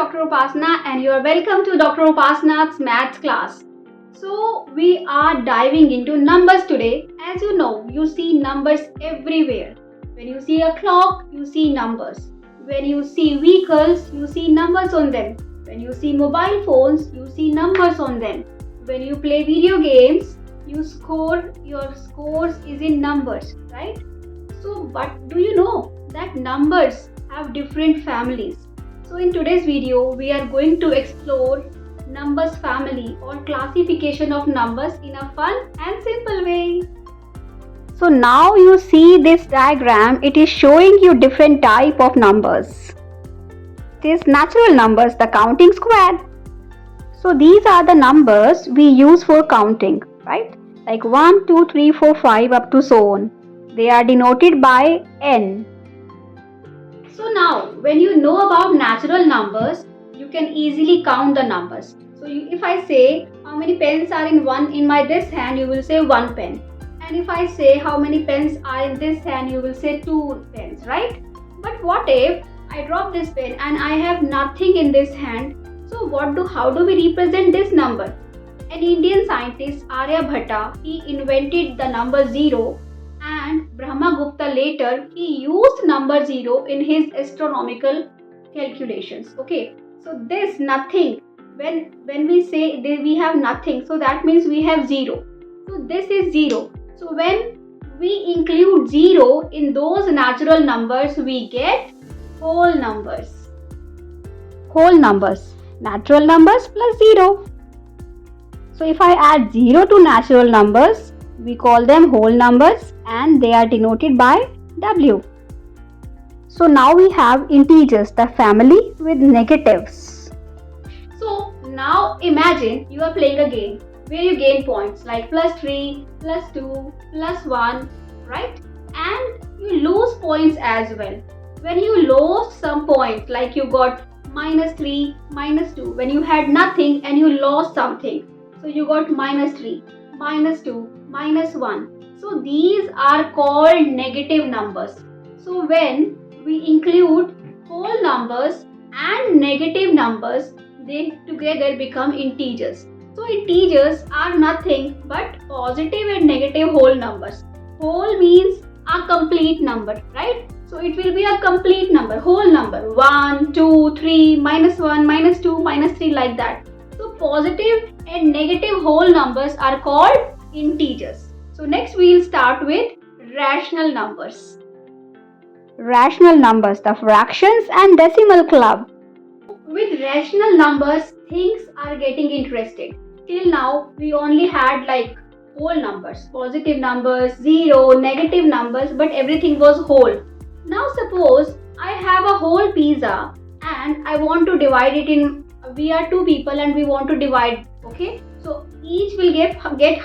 Dr. Upasana and you are welcome to Dr. Upasana's maths class. So we are diving into numbers today. As you know, you see numbers everywhere. When you see a clock, you see numbers. When you see vehicles, you see numbers on them. When you see mobile phones, you see numbers on them. When you play video games, your scores is in numbers, right? So, but do you know that numbers have different families? So in today's video, we are going to explore numbers family or classification of numbers in a fun and simple way. So now you see this diagram, it is showing you different type of numbers. It is natural numbers, the counting square. So these are the numbers we use for counting, right? Like 1, 2, 3, 4, 5 up to so on. They are denoted by n. So now, when you know about natural numbers, you can easily count the numbers. So if I say how many pens are in my this hand, you will say 1 pen. And if I say how many pens are in this hand, you will say 2 pens, right? But what if I drop this pen and I have nothing in this hand? So how do we represent this number? An Indian scientist, Aryabhatta, he invented the number 0. And Brahmagupta later, he used number 0 in his astronomical calculations. Okay, so this nothing, when we say we have nothing, so that means we have 0. So this is 0. So when we include 0 in those natural numbers, we get whole numbers. Whole numbers, natural numbers plus 0. So if I add 0 to natural numbers, we call them whole numbers and they are denoted by W. So now we have integers, the family with negatives. So now imagine you are playing a game where you gain points like +3, +2, +1, right? And you lose points as well. When you lost some points, like you got -3, -2, when you had nothing and you lost something, so you got -3, -2, -1. So these are called negative numbers. So when we include whole numbers and negative numbers, they together become integers. So integers are nothing but positive and negative whole numbers. Whole means a complete number, right? So it will be a complete number, whole number, 1, 2, 3, -1, -2, -3, like that. So positive and negative whole numbers are called integers. So next we will start with rational numbers. Rational numbers, the fractions and decimal club. With rational numbers, things are getting interesting. Till now, we only had like whole numbers, positive numbers, 0, negative numbers, but everything was whole. Now suppose I have a whole pizza and I want to divide it in, we are 2 people and we want to divide, okay? So each will get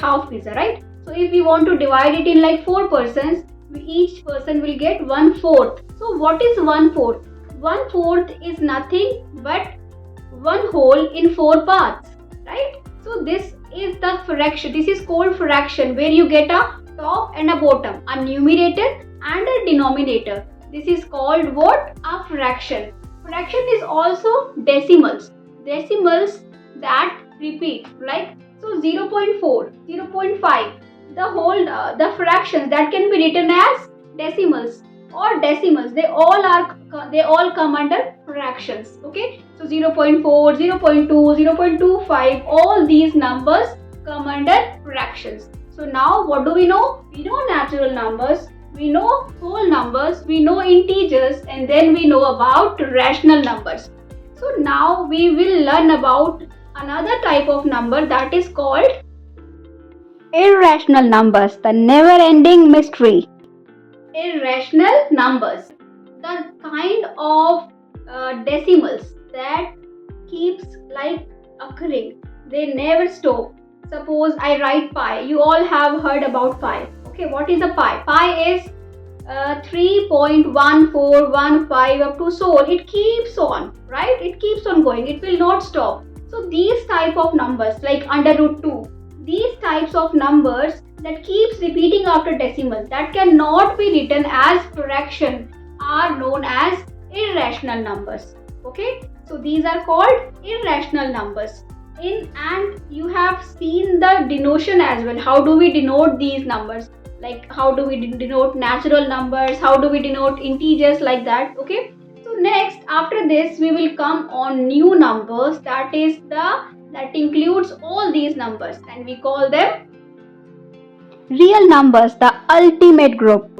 half pizza, right? So if we want to divide it in like 4 persons, each person will get 1/4. So what is 1/4? 1/4 is nothing but one whole in 4 parts, right? So this is the fraction. This is called fraction, where you get a top and a bottom, a numerator and a denominator. This is called what? A fraction. Fraction is also decimals. Decimals that repeat, like so 0.4, 0.5. The fractions that can be written as decimals or decimals, they all come under fractions. Okay, so 0.4, 0.2, 0.25, all these numbers come under fractions. So now what do we know? We know natural numbers, we know whole numbers, we know integers, and then we know about rational numbers. So now we will learn about another type of number, that is called irrational numbers, the never-ending mystery. Irrational numbers, the kind of decimals that keeps like occurring, they never stop. Suppose I write pi. You all have heard about pi. Okay, what is a pi? Pi is 3.1415 up to so on. It keeps on, right? It keeps on going. It will not stop. So these type of numbers like √2, these types of numbers that keeps repeating after decimal, that cannot be written as fraction, are known as irrational numbers. Okay, So these are called irrational numbers. And you have seen the denotation as well. How do we denote these numbers? Like how do we denote natural numbers? How do we denote integers like that? Okay. So next, after this, we will come on new numbers. That includes all these numbers, and we call them real numbers, the ultimate group.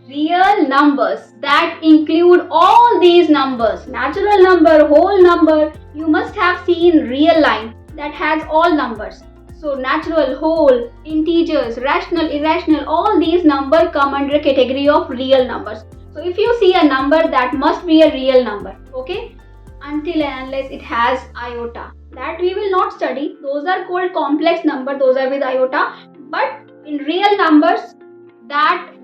Real numbers that include all these numbers, natural number, whole number. You must have seen real line that has all numbers. So natural, whole, integers, rational, irrational, all these numbers come under category of real numbers. So if you see a number, that must be a real number, okay? Until and unless it has iota. That we will not study. Those are called complex number, those are with iota. But in real numbers,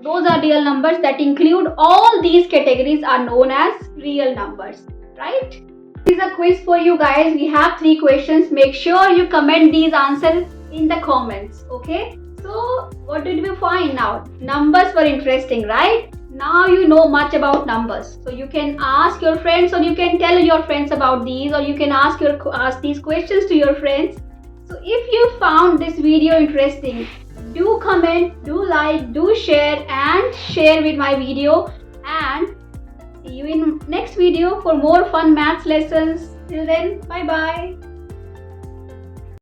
those are real numbers that include all these categories are known as real numbers, right? This is a quiz for you guys. We have 3 questions. Make sure you comment these answers in the comments, okay? So what did we find now? Numbers were interesting, right? Now you know much about numbers. So you can ask your friends, or you can tell your friends about these, or you can ask these questions to your friends. So if you found this video interesting, do comment, do like, do share, and share with my video. And see you in next video for more fun maths lessons. Till then, bye bye.